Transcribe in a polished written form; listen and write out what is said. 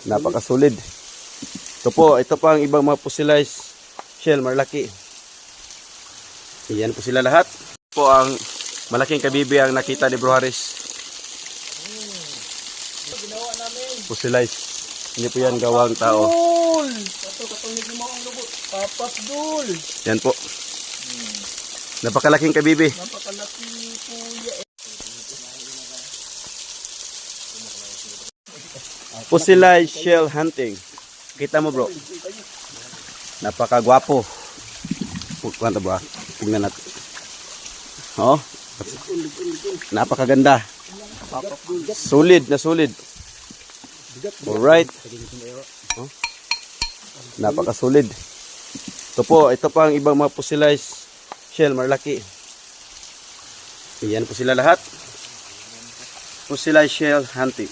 Napakasolid. Ito po ang ibang mga fossilized shell, malaki. Iyan po sila lahat. Ito po ang malaking kabibi ang nakita ni Bro Haris. Fossilized. Hindi po yan gawang tao. Yan po. Napakalaking kabibi. Napakalaki kuya. Fossilized shell hunting. Kita mo bro. Napakagwapo. Kuwanta ba? Tingnan natin. Oh. Napakaganda. Solid na solid. Alright. Oh. Napakasolid. Ito po ang ibang mga fossilized shell, malaki. Iyan po sila lahat. Fossilized shell hunting.